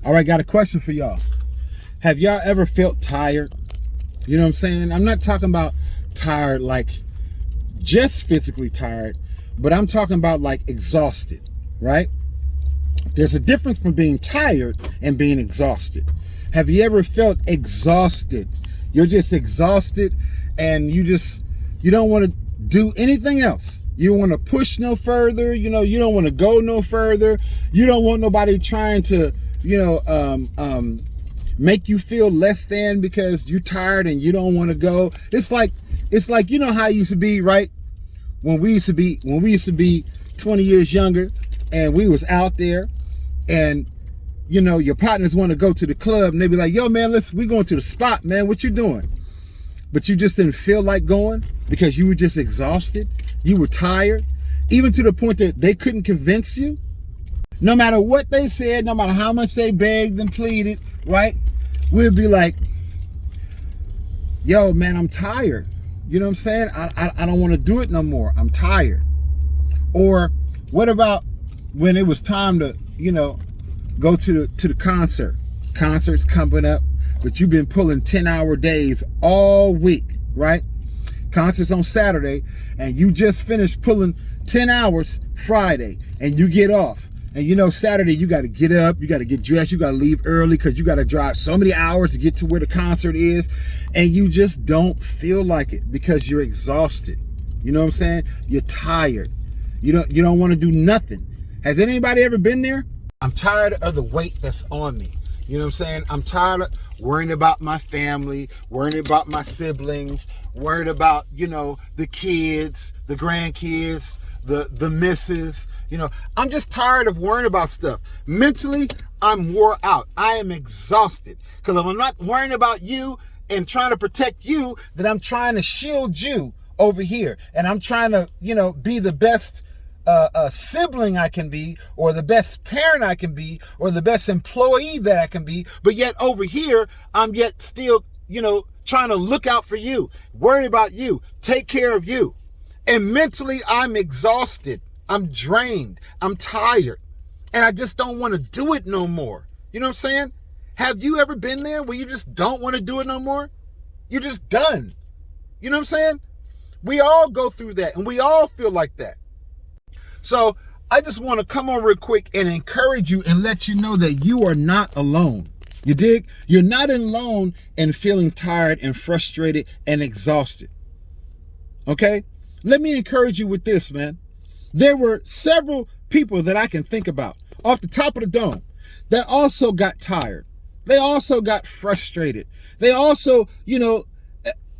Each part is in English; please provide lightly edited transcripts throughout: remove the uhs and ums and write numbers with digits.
All right, got a question for y'all. Have y'all ever felt tired? You know what I'm saying? I'm not talking about tired like just physically tired, but I'm talking about like exhausted, right? There's a difference from being tired and being exhausted. Have you ever felt exhausted? You're just exhausted and you don't want to do anything else. You don't want to push no further. You don't want to go no further. You don't want nobody trying to, make you feel less than because you're tired and you don't want to go. It's like, you know how it used to be, right? When we used to be 20 years younger and we was out there and, your partners want to go to the club and they be like, yo, man, we going to the spot, man. What you doing? But you just didn't feel like going because you were just exhausted. You were tired, even to the point that they couldn't convince you. No matter what they said, no matter how much they begged and pleaded, right? We'd be like, yo, man, I'm tired. You know what I'm saying? I don't want to do it no more. I'm tired. Or what about when it was time to, go to the concert? Concerts coming up, but you've been pulling 10-hour days all week, right? Concerts on Saturday, and you just finished pulling 10 hours Friday, and you get off. And Saturday, you got to get up, you got to get dressed, you got to leave early because you got to drive so many hours to get to where the concert is. And you just don't feel like it because you're exhausted. You know what I'm saying? You're tired. You don't want to do nothing. Has anybody ever been there? I'm tired of the weight that's on me. You know what I'm saying? I'm tired of worrying about my family, worrying about my siblings, worried about, the kids, the grandkids, the missus. I'm just tired of worrying about stuff. Mentally, I'm wore out. I am exhausted. Because if I'm not worrying about you and trying to protect you, then I'm trying to shield you over here. And I'm trying to, be the best sibling I can be, or the best parent I can be, or the best employee that I can be. But yet over here, I'm yet still, trying to look out for you, worry about you, take care of you. And mentally, I'm exhausted. I'm drained. I'm tired. And I just don't want to do it no more. You know what I'm saying? Have you ever been there where you just don't want to do it no more? You're just done. You know what I'm saying? We all go through that and we all feel like that. So I just want to come on real quick and encourage you and let you know that you are not alone. You dig? You're not alone in feeling tired and frustrated and exhausted. Okay? Let me encourage you with this, man. There were several people that I can think about off the top of the dome that also got tired. They also got frustrated. They also,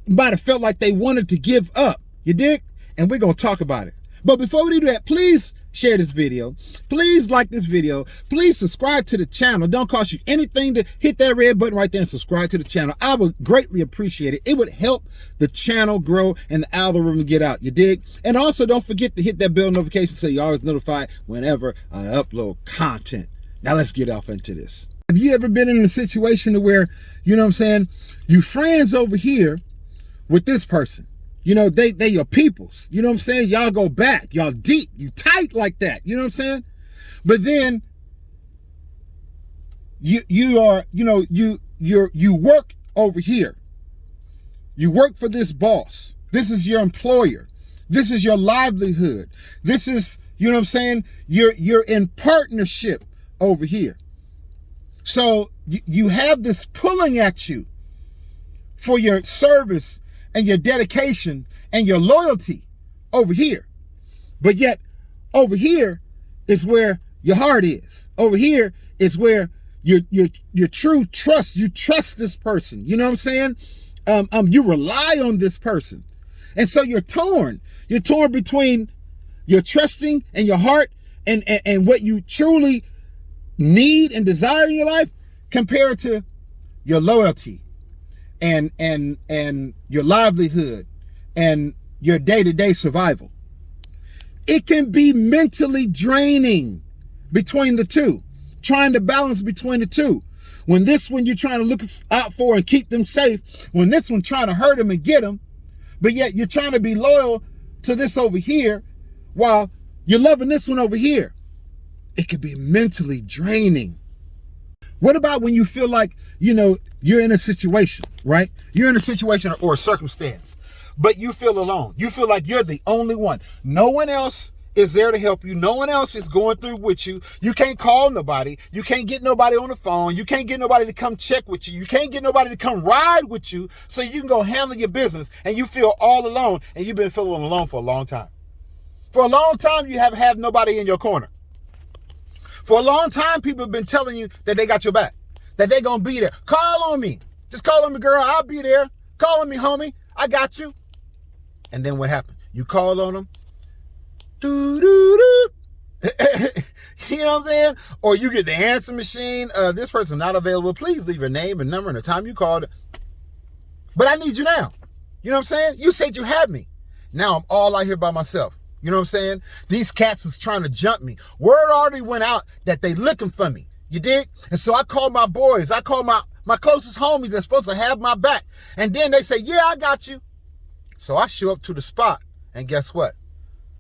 might have felt like they wanted to give up. You dig? And we're going to talk about it. But before we do that, please share this video. Please like this video. Please subscribe to the channel. It don't cost you anything to hit that red button right there and subscribe to the channel. I would greatly appreciate it. It would help the channel grow and the algorithm get out. You dig? And also don't forget to hit that bell notification so you're always notified whenever I upload content. Now let's get off into this. Have you ever been in a situation where, you friends over here with this person? They your peoples. You know what I'm saying? Y'all go back. Y'all deep. You tight like that. You know what I'm saying? But then you work over here. You work for this boss. This is your employer. This is your livelihood. This is, you know what I'm saying? You're in partnership over here. So you have this pulling at you for your service and your dedication and your loyalty over here. But yet over here is where your heart is. Over here is where your true trust. You trust this person. You know what I'm saying? You rely on this person. And so you're torn. You're torn between your trusting and your heart and what you truly need and desire in your life compared to your loyalty and your livelihood and your day-to-day survival. It can be mentally draining between the two, trying to balance between the two. When this one you're trying to look out for and keep them safe, when this one trying to hurt them and get them, but yet you're trying to be loyal to this over here while you're loving this one over here. It could be mentally draining. What about when you feel like, you're in a situation, right? You're in a situation or a circumstance, but you feel alone. You feel like you're the only one. No one else is there to help you. No one else is going through with you. You can't call nobody. You can't get nobody on the phone. You can't get nobody to come check with you. You can't get nobody to come ride with you so you can go handle your business, and you feel all alone, and you've been feeling alone for a long time. For a long time, you haven't had nobody in your corner. For a long time, people have been telling you that they got your back, that they're going to be there. Call on me. Just call on me, girl. I'll be there. Call on me, homie. I got you. And then what happened? You call on them. Doo-doo-doo. You know what I'm saying? Or you get the answer machine. This person not available. Please leave your name and number and the time you called. But I need you now. You know what I'm saying? You said you had me. Now I'm all out here by myself. You know what I'm saying? These cats is trying to jump me. Word already went out that they looking for me. You dig? And so I called my boys. I called my closest homies that's supposed to have my back. And then they say, yeah, I got you. So I show up to the spot. And guess what?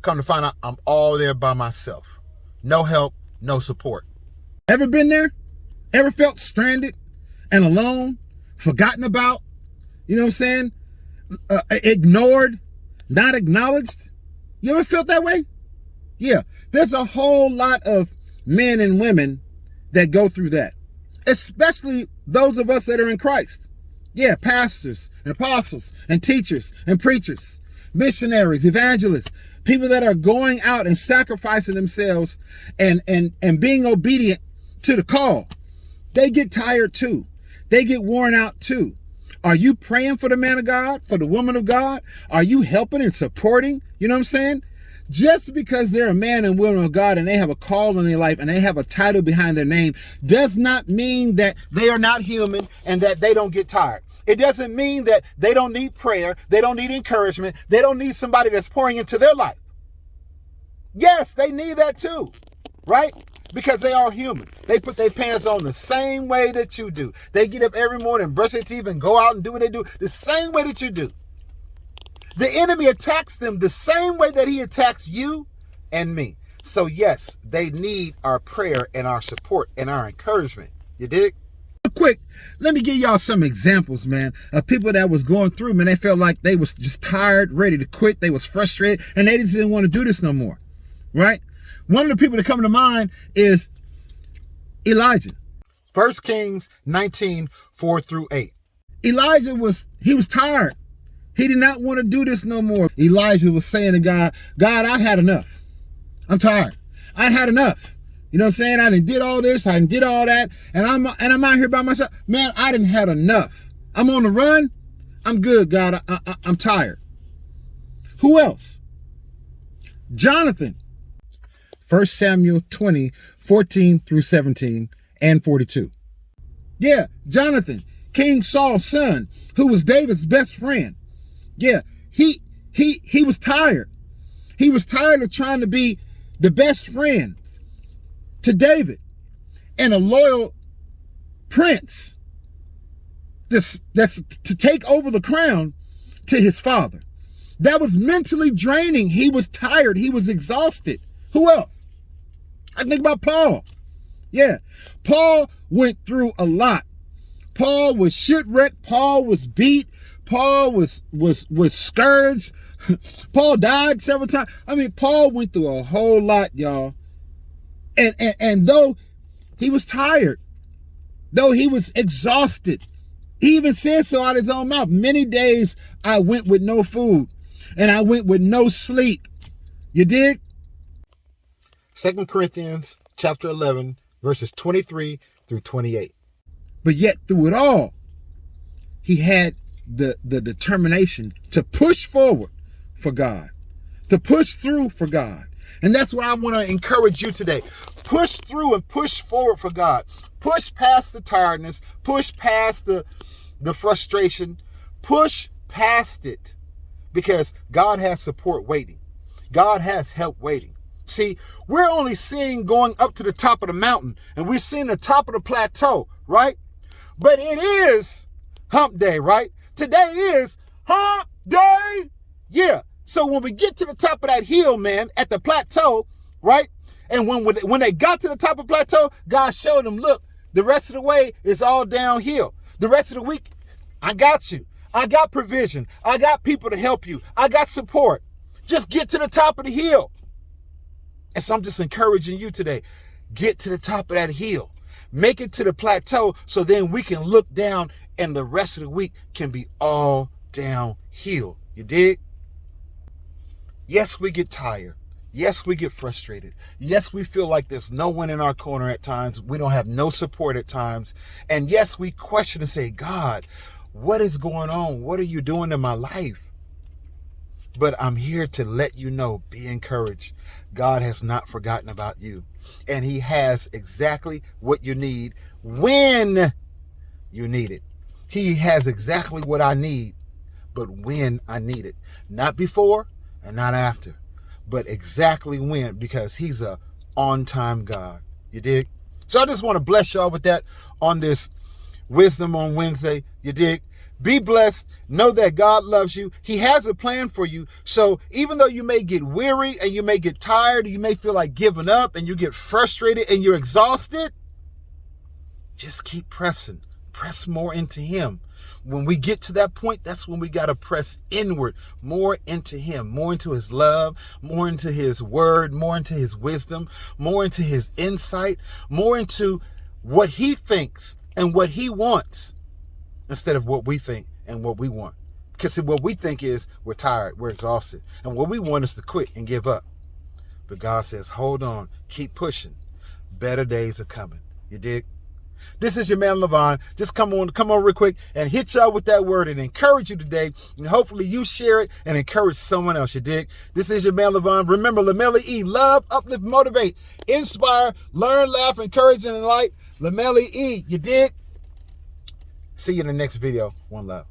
Come to find out I'm all there by myself. No help, no support. Ever been there? Ever felt stranded and alone? Forgotten about? You know what I'm saying? Ignored? Not acknowledged? You ever felt that way? Yeah, there's a whole lot of men and women that go through that, especially those of us that are in Christ. Yeah, pastors and apostles and teachers and preachers, missionaries, evangelists, people that are going out and sacrificing themselves and being obedient to the call. They get tired too. They get worn out too. Are you praying for the man of God, for the woman of God? Are you helping and supporting? You know what I'm saying? Just because they're a man and woman of God and they have a call in their life and they have a title behind their name does not mean that they are not human and that they don't get tired. It doesn't mean that they don't need prayer. They don't need encouragement. They don't need somebody that's pouring into their life. Yes, they need that too, right? Because they are human. They put their pants on the same way that you do. They get up every morning, brush their teeth, and go out and do what they do the same way that you do. The enemy attacks them the same way that he attacks you and me. So yes, they need our prayer and our support and our encouragement. You dig? Quick, let me give y'all some examples, man, of people that was going through, man. They felt like they was just tired, ready to quit. They was frustrated, and they just didn't want to do this no more, right? One of the people that come to mind is Elijah. 1 Kings 19, 4-8. Elijah was tired. He did not want to do this no more. Elijah was saying to God, I had enough. I'm tired. I had enough. You know what I'm saying? I done did all this. I done did all that. And I'm out here by myself. Man, I done had enough. I'm on the run. I'm good, God. I'm tired. Who else? Jonathan. 1 Samuel 20, 14-17 and 42. Yeah, Jonathan, King Saul's son, who was David's best friend. Yeah, he was tired. He was tired of trying to be the best friend to David and a loyal prince that's to take over the crown to his father. That was mentally draining. He was tired. He was exhausted. Who else? I think about Paul. Yeah, Paul went through a lot. Paul was shipwrecked. Paul was beat. Paul was scourged. Paul died several times. I mean, Paul went through a whole lot, y'all. And though he was tired, though he was exhausted, he even said so out of his own mouth. Many days I went with no food and I went with no sleep. You dig? 2 Corinthians chapter 11, verses 23-28. But yet through it all, he had the determination to push forward for God, to push through for God. And that's what I want to encourage you today. Push through and push forward for God. Push past the tiredness. Push past the frustration. Push past it, because God has support waiting. God has help waiting. See, we're only seeing going up to the top of the mountain, and we're seeing the top of the plateau, right? But it is hump day, right? Today is hump day. Yeah. So when we get to the top of that hill, man, at the plateau, right? And when they got to the top of the plateau, God showed them, look, The rest of the way is all downhill. The rest of the week, I got you. I got provision. I got people to help you. I got support. Just get to the top of the hill. And so I'm just encouraging you today. Get to the top of that hill. Make it to the plateau so then we can look down and the rest of the week can be all downhill. You dig? Yes, we get tired. Yes, we get frustrated. Yes, we feel like there's no one in our corner at times. We don't have no support at times. And yes, we question and say, God, what is going on? What are you doing in my life? But I'm here to let you know, be encouraged. God has not forgotten about you. And he has exactly what you need when you need it. He has exactly what I need, but when I need it. Not before and not after, but exactly when, because he's a on-time God. You dig? So I just want to bless y'all with that on this Wisdom on Wednesday. You dig? Be blessed. Know that God loves you. He has a plan for you. So even though you may get weary and you may get tired, you may feel like giving up and you get frustrated and you're exhausted, just keep pressing. Press more into him. When we get to that point, that's when we got to press inward, more into him, more into his love, more into his word, more into his wisdom, more into his insight, more into what he thinks and what he wants instead of what we think and what we want. Because what we think is we're tired, we're exhausted. And what we want is to quit and give up. But God says, hold on, keep pushing. Better days are coming. You dig? This is your man, Levon. Just come on real quick and hit y'all with that word and encourage you today. And hopefully you share it and encourage someone else. You dig? This is your man, Levon. Remember, Lamella E. Love, uplift, motivate, inspire, learn, laugh, encourage, and enlighten. Lamella E. You dig? See you in the next video. One love.